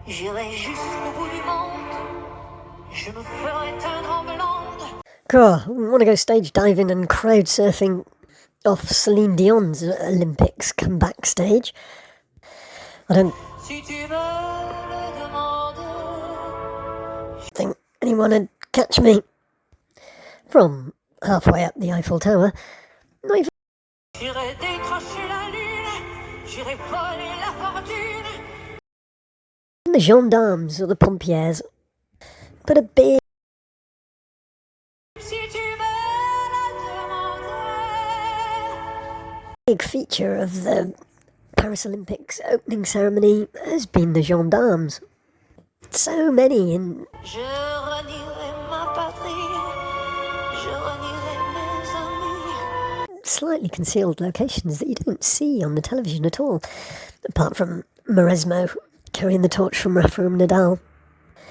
J'irai jusqu'au bout du monde. Je me ferai teindre en blonde. God, I want to go stage diving and crowd surfing off Celine Dion's Olympics comeback stage. I don't Si tu me le demandes. think anyone would catch me from halfway up the Eiffel Tower. Not even J'irai décrocher la lune. J'irai voler la fortune. the gendarmes or the pompiers. But a big Si tu me le demandes. feature of the Paris Olympics opening ceremony has been the gendarmes. So many in Je renierai ma patrie. Je renierai mes amis. slightly concealed locations that you don't see on the television at all, apart from Mauresmo carrying the torch from Rafa Nadal.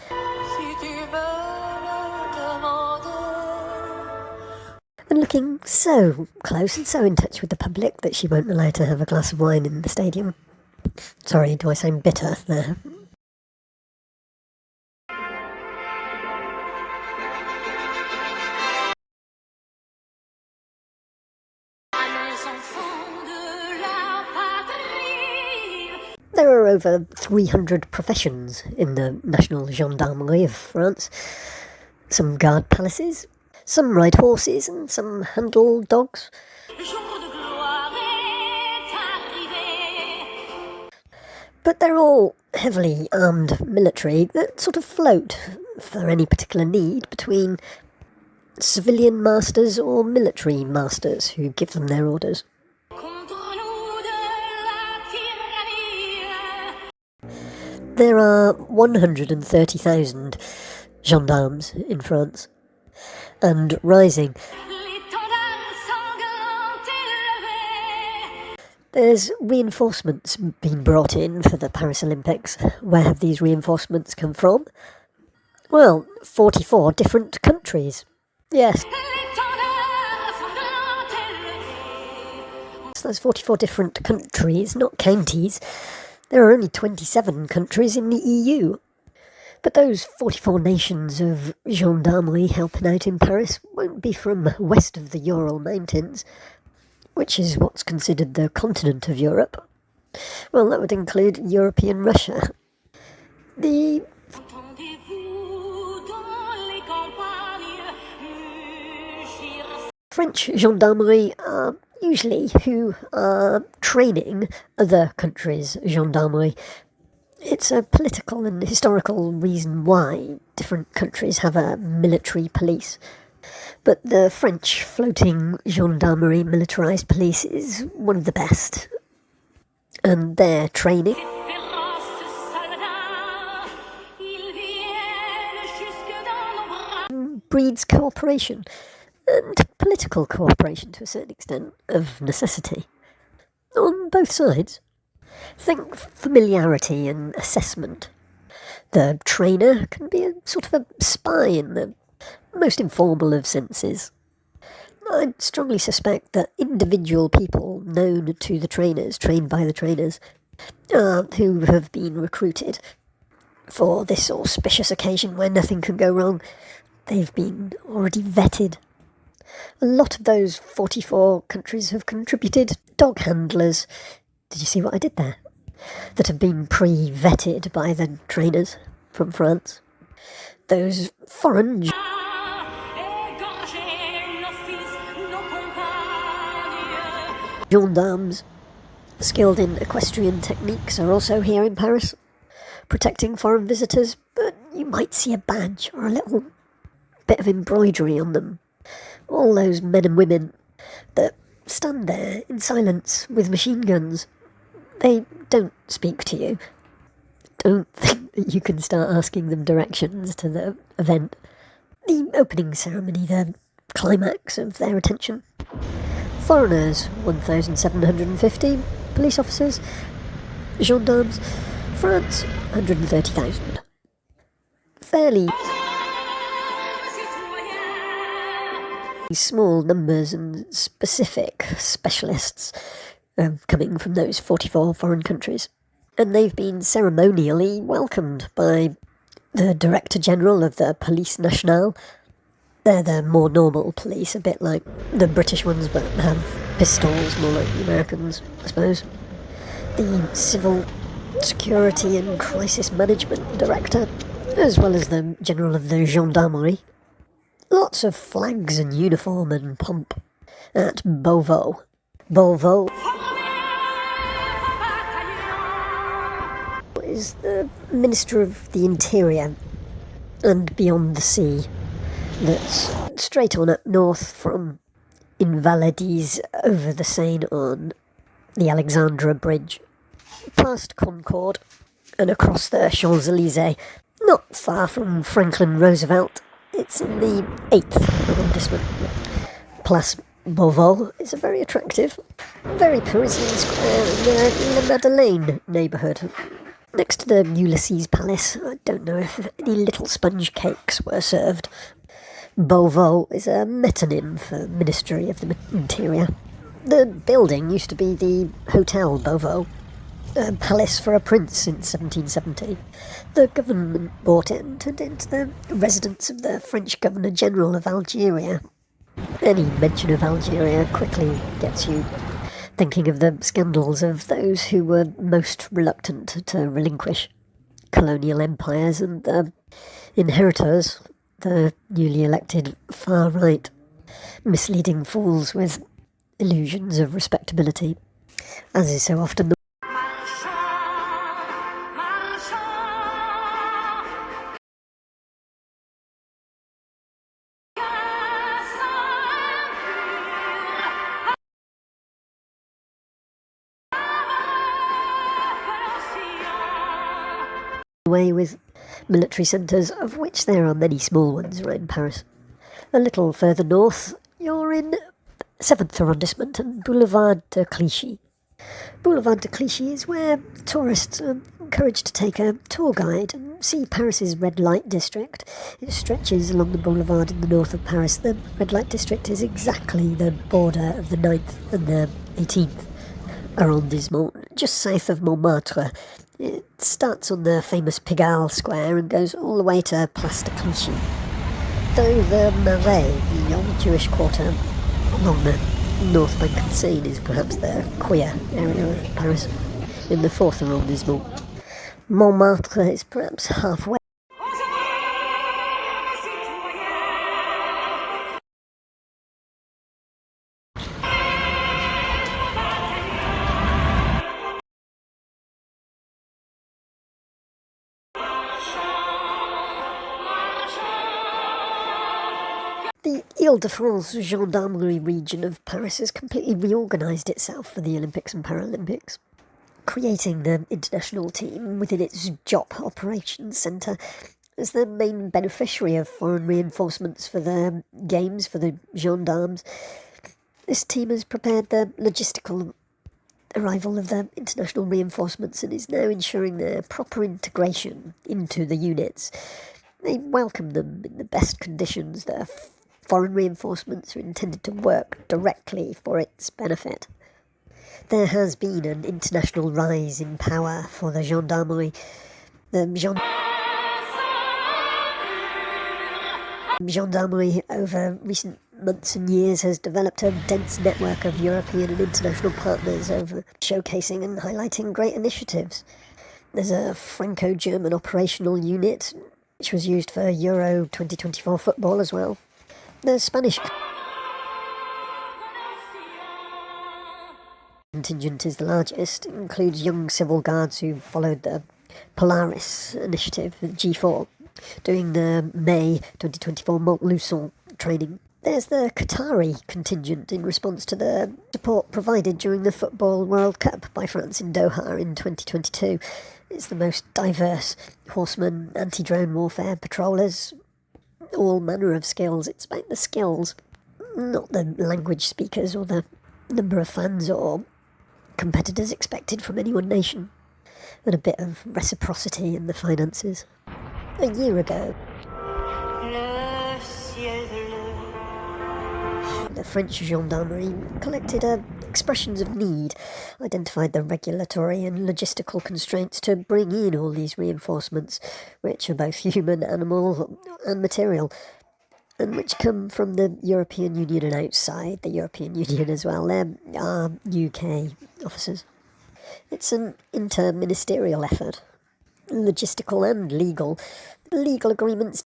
Si tu me le demandes. And looking so close and so in touch with the public that she won't allow to have a glass of wine in the stadium. Sorry, do I sound bitter there? There are over 300 professions in the National Gendarmerie of France. Some guard palaces, some ride horses, and some handle dogs. But they're all heavily armed military that sort of float for any particular need between civilian masters or military masters who give them their orders. There are 130,000 gendarmes in France, and rising. There's reinforcements being brought in for the Paris Olympics. Where have these reinforcements come from? Well, 44 different countries. Yes. So there's 44 different countries, not counties. There are only 27 countries in the EU. But those 44 nations of gendarmerie helping out in Paris won't be from west of the Ural Mountains, which is what's considered the continent of Europe. Well, that would include European Russia. The French gendarmerie are usually who are training other countries' gendarmerie. It's a political and historical reason why different countries have a military police. But the French floating gendarmerie militarised police is one of the best. And their training breeds cooperation, and political cooperation to a certain extent, of necessity. On both sides. Think familiarity and assessment. The trainer can be a sort of a spy in the most informal of senses. I strongly suspect that individual people known to the trainers, trained by the trainers, who have been recruited for this auspicious occasion where nothing can go wrong, they've been already vetted. A lot of those 44 countries have contributed dog handlers. Did you see what I did there? That have been pre-vetted by the trainers from France. Those foreign gendarmes, skilled in equestrian techniques, are also here in Paris, protecting foreign visitors, but you might see a badge or a little bit of embroidery on them. All those men and women that stand there in silence with machine guns. They don't speak to you. Don't think that you can start asking them directions to the event. The opening ceremony, the climax of their attention. Foreigners, 1,750. Police officers, gendarmes. France, 130,000. Fairly small numbers and specific specialists coming from those 44 foreign countries. and they've been ceremonially welcomed by the Director General of the Police Nationale. They're the more normal police, a bit like the British ones, but have pistols, more like the Americans, I suppose. The Civil Security and Crisis Management Director, as well as the General of the Gendarmerie. Lots of flags and uniform and pomp at Beauvau. Beauvau is the Minister of the Interior and beyond the sea. That's straight on up north from Invalides over the Seine on the Alexandra Bridge, past Concorde and across the Champs-Élysées, not far from Franklin Roosevelt. It's in the 8th arrondissement. Place Beauvau is a very attractive, very Parisian square in the Madeleine neighbourhood. Next to the Ulysses Palace. I don't know if any little sponge cakes were served. Beauvau is a metonym for Ministry of the Interior. The building used to be the Hotel Beauvau, a palace for a prince in 1770. The government bought it and turned it into the residence of the French Governor-General of Algeria. Any mention of Algeria quickly gets you thinking of the scandals of those who were most reluctant to relinquish colonial empires and the inheritors, the newly elected far right, misleading fools with illusions of respectability, as is so often the way with military centres, of which there are many small ones around Paris. A little further north, you're in 7th arrondissement and Boulevard de Clichy. Boulevard de Clichy is where tourists are encouraged to take a tour guide and see Paris's red light district. It stretches along the boulevard in the north of Paris. The red light district is exactly the border of the 9th and the 18th arrondissement, just south of Montmartre. It starts on the famous Pigalle Square and goes all the way to Place de Clichy. Though the Marais, the old Jewish quarter along the north bank of the Seine, is perhaps the queer area of Paris in the 4th arrondissement. Montmartre is perhaps halfway. The Ile-de-France Gendarmerie region of Paris has completely reorganised itself for the Olympics and Paralympics, creating the international team within its JOP operations centre as the main beneficiary of foreign reinforcements for the games for the gendarmes. This team has prepared the logistical arrival of the international reinforcements and is now ensuring their proper integration into the units. They welcome them in the best conditions. Their foreign reinforcements are intended to work directly for its benefit. There has been an international rise in power for the gendarmerie. The gendarmerie over recent months and years has developed a dense network of European and international partners over showcasing and highlighting great initiatives. There's a Franco-German operational unit which was used for Euro 2024 football as well. The Spanish contingent is the largest. It includes young civil guards who followed the Polaris initiative, G4, doing the May 2024 Montluçon training. There's the Qatari contingent in response to the support provided during the Football World Cup by France in Doha in 2022. It's the most diverse horsemen, anti-drone warfare, patrollers, all manner of skills. It's about the skills, not the language speakers or the number of fans or competitors expected from any one nation, and a bit of reciprocity in the finances. A year ago, the French Gendarmerie collected a expressions of need identified the regulatory and logistical constraints to bring in all these reinforcements, which are both human, animal and material, and which come from the European Union and outside the European Union as well. They're our UK officers. It's an inter-ministerial effort, logistical and legal. The legal agreements,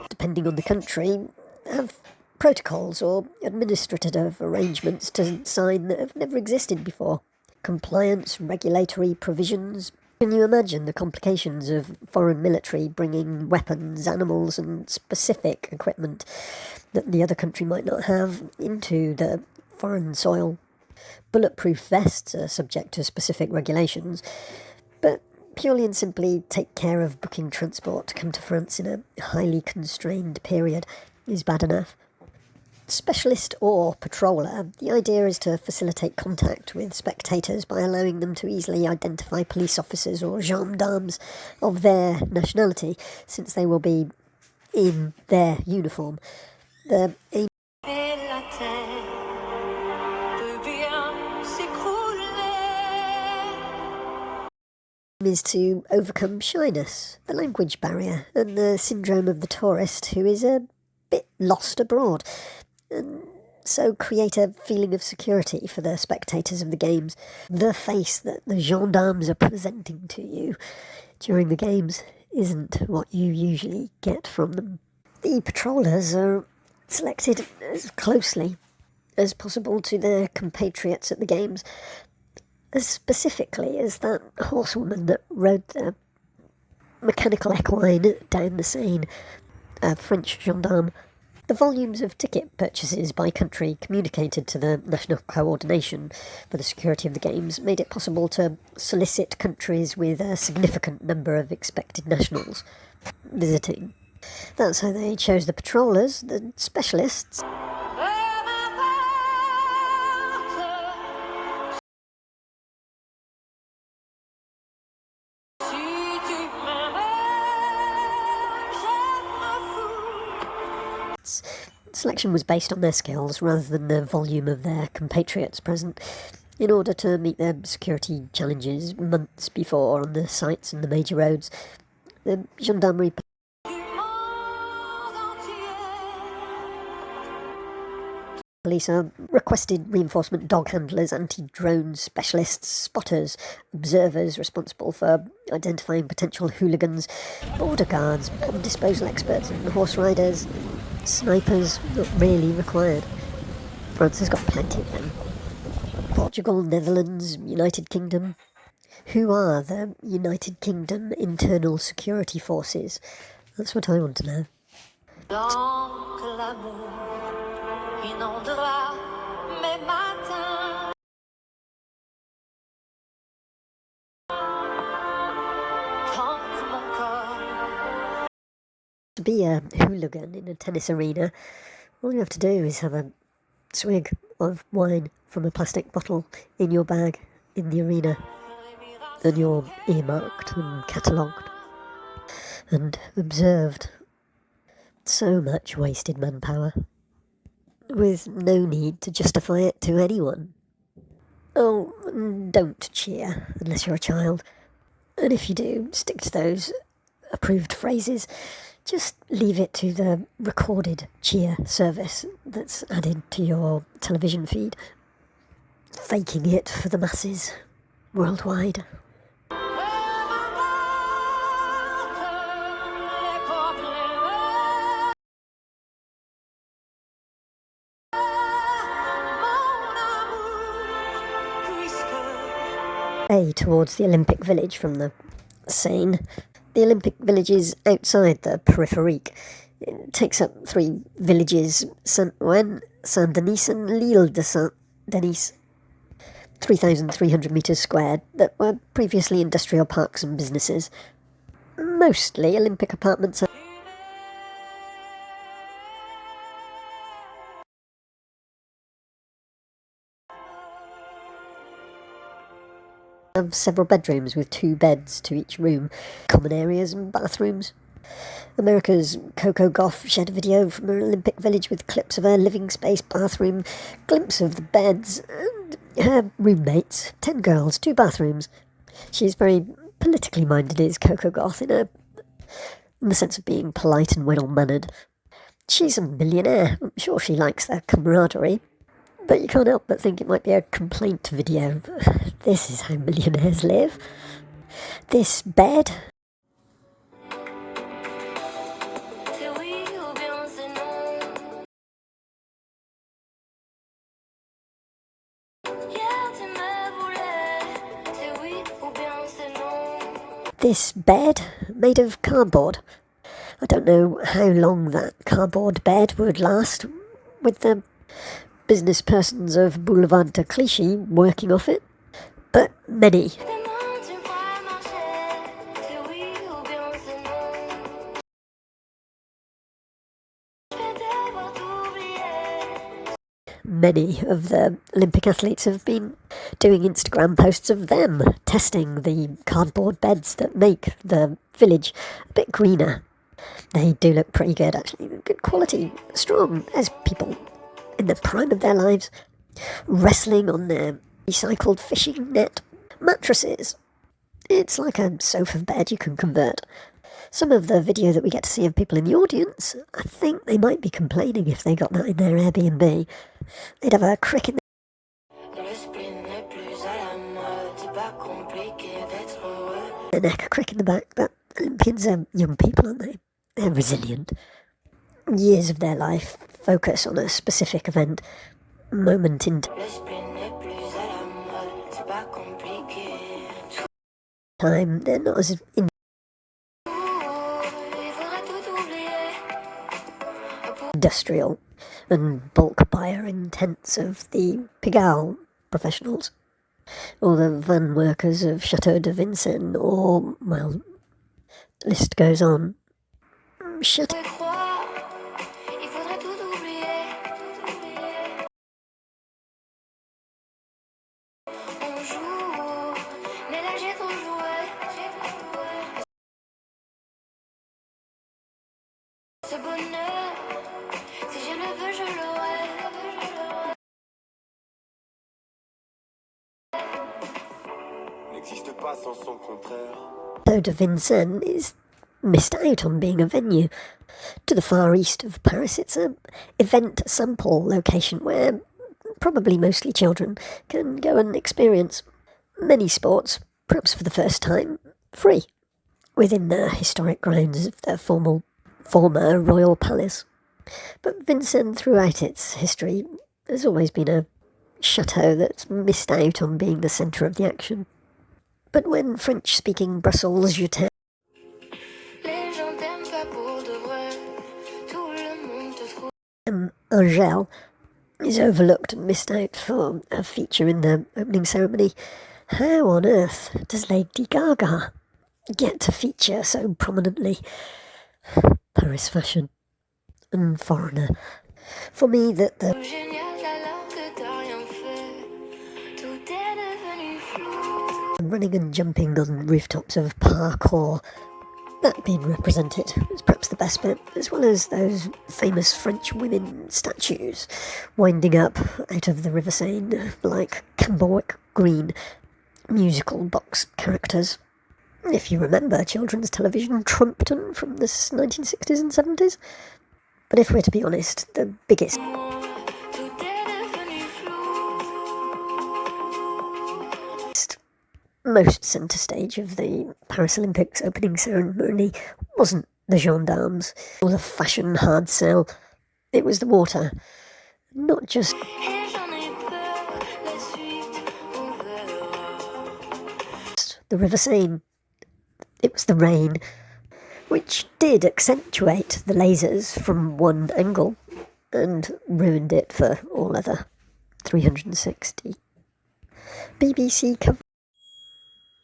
depending on the country, have protocols or administrative arrangements to sign that have never existed before. Compliance, regulatory provisions. Can you imagine the complications of foreign military bringing weapons, animals and specific equipment that the other country might not have into the foreign soil? Bulletproof vests are subject to specific regulations, but purely and simply take care of booking transport to come to France in a highly constrained period is bad enough. Specialist or patroller, the idea is to facilitate contact with spectators by allowing them to easily identify police officers or gendarmes of their nationality, since they will be in their uniform. The aim is to overcome shyness, the language barrier, and the syndrome of the tourist who is a bit lost abroad, and so create a feeling of security for the spectators of the games. The face that the gendarmes are presenting to you during the games isn't what you usually get from them. The patrollers are selected as closely as possible to their compatriots at the games, as specifically as that horsewoman that rode the mechanical equine down the Seine, a French gendarme. The volumes of ticket purchases by country communicated to the National Coordination for the Security of the Games made it possible to solicit countries with a significant number of expected nationals visiting. That's how they chose the patrollers, the specialists. Selection was based on their skills rather than the volume of their compatriots present, in order to meet their security challenges months before on the sites and the major roads. The Gendarmerie police are requested reinforcement dog handlers, anti-drone specialists, spotters, observers responsible for identifying potential hooligans, border guards, bomb disposal experts and horse riders. Snipers not really required. France has got plenty of them. Portugal, Netherlands, United Kingdom. Who are the United Kingdom Internal Security Forces? That's what I want to know. To be a hooligan in a tennis arena, all you have to do is have a swig of wine from a plastic bottle in your bag in the arena, and you're earmarked and catalogued and observed. So much wasted manpower, with no need to justify it to anyone. Oh, don't cheer unless you're a child, and if you do, stick to those approved phrases. Just leave it to the recorded cheer service that's added to your television feed, faking it for the masses worldwide. Towards the Olympic Village from the Seine. The Olympic Village is outside the peripherique. It takes up 3 villages, Saint-Ouen, Saint-Denis and l'Île de Saint-Denis, 3,300 metres squared, that were previously industrial parks and businesses. Mostly Olympic apartments have several bedrooms with 2 beds to each room, common areas and bathrooms. America's Coco Gauff shared a video from her Olympic village with clips of her living space, bathroom, glimpse of the beds, and her roommates. 10 girls, 2 bathrooms. She's very politically minded, is Coco Gauff, in the sense of being polite and well-mannered. She's a millionaire. I'm sure she likes their camaraderie. But you can't help but think it might be a complaint video. This is how millionaires live. This bed. This bed made of cardboard. I don't know how long that cardboard bed would last with the business persons of Boulevard de Clichy working off it, but many. Many of the Olympic athletes have been doing Instagram posts of them testing the cardboard beds that make the village a bit greener. They do look pretty good, actually. Good quality, strong, as people in the prime of their lives, wrestling on their recycled fishing net. Mattresses. It's like a sofa bed you can convert. Some of the video that we get to see of people in the audience, I think they might be complaining if they got that in their Airbnb. They'd have a crick in the neck, a crick in the back, but Olympians are young people, aren't they? They're resilient. Years of their life focus on a specific event, moment in time. They're not as industrial and bulk buyer intents of the Pigalle professionals, or the van workers of Chateau de Vincennes, or, well, the list goes on. Chateau de Vincennes is missed out on being a venue. To the far east of Paris, it's an event sample location where probably mostly children can go and experience many sports, perhaps for the first time, free, within the historic grounds of the former royal palace. But Vincennes, throughout its history, has always been a chateau that's missed out on being the centre of the action. But when French-speaking Brussels Jutin Angele is overlooked and missed out for a feature in the opening ceremony, how on earth does Lady Gaga get to feature so prominently? Paris fashion and foreigner. For me, that the running and jumping on rooftops of parkour, that being represented is perhaps the best bit, as well as those famous French women statues winding up out of the River Seine like Camberwick Green musical box characters. If you remember children's television Trumpton from the 1960s and 70s. But if we're to be honest, the biggest most centre stage of the Paris Olympics opening ceremony wasn't the gendarmes or the fashion hard sell. It was the water. Not just the River Seine. It was the rain, which did accentuate the lasers from one angle and ruined it for all other 360. BBC coverage.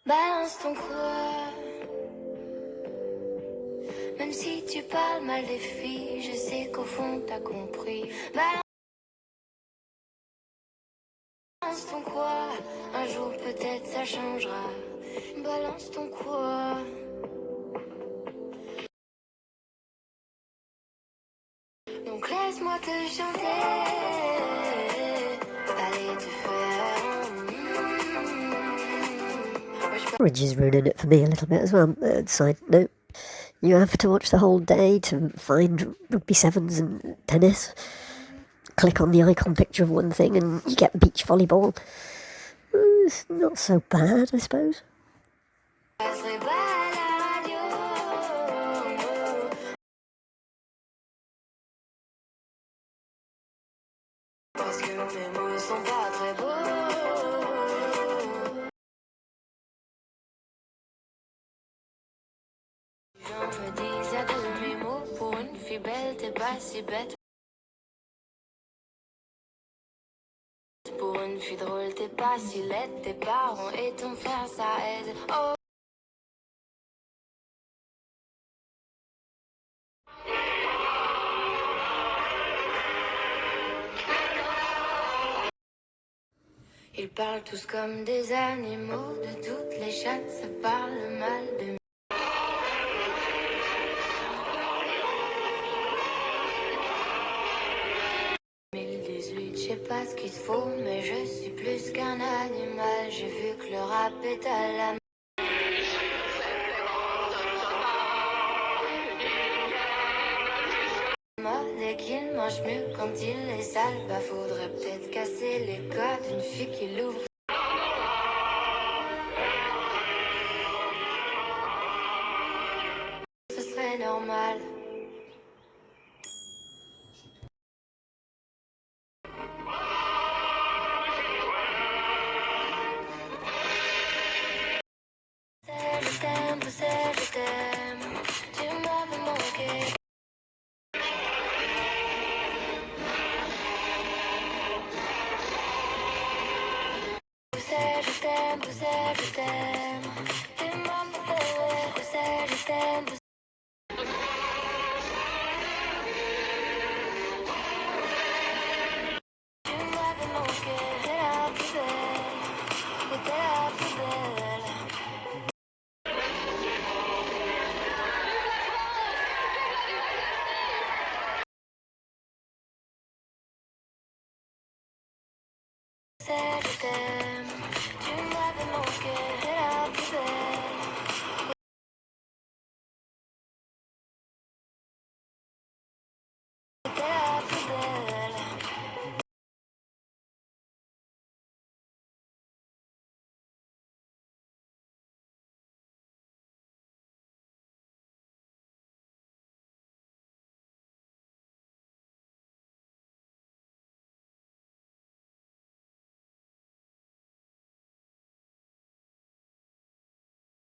Balance ton quoi. Même si tu parles mal des filles, je sais qu'au fond t'as compris. Balance ton quoi. Un jour peut-être ça changera. Balance ton quoi. te chanter, allez te faire. Which is ruining it for me a little bit as well. Side note, you have to watch the whole day to find rugby sevens and tennis. Click on the icon picture of one thing and you get beach volleyball. It's not so bad, I suppose. Parce que mes mots sont pas très beaux. Les gens me disent à demi-mot, pour une fille belle, t'es pas si bête. Pour une fille drôle, t'es pas si laide. Tes parents et ton frère, ça aide. Oh. Ils parlent tous comme des animaux, de toutes les chattes, ça parle mal de 2018, je sais pas ce qu'il te faut, mais je suis plus qu'un animal. J'ai vu que le rap est à la mode et qu'il mange mieux quand il est sale. Bah faudrait peut-être casser les codes d'une fille qui l'ouvre. Ce serait normal. Je t'aime, je t'aime, tu m'avais manqué. Je t'aime, je t'aime, tu m'avais fait, je t'aime. Tu m'avais manqué, t'es la plus belle, t'es la plus belle. Je t'aime.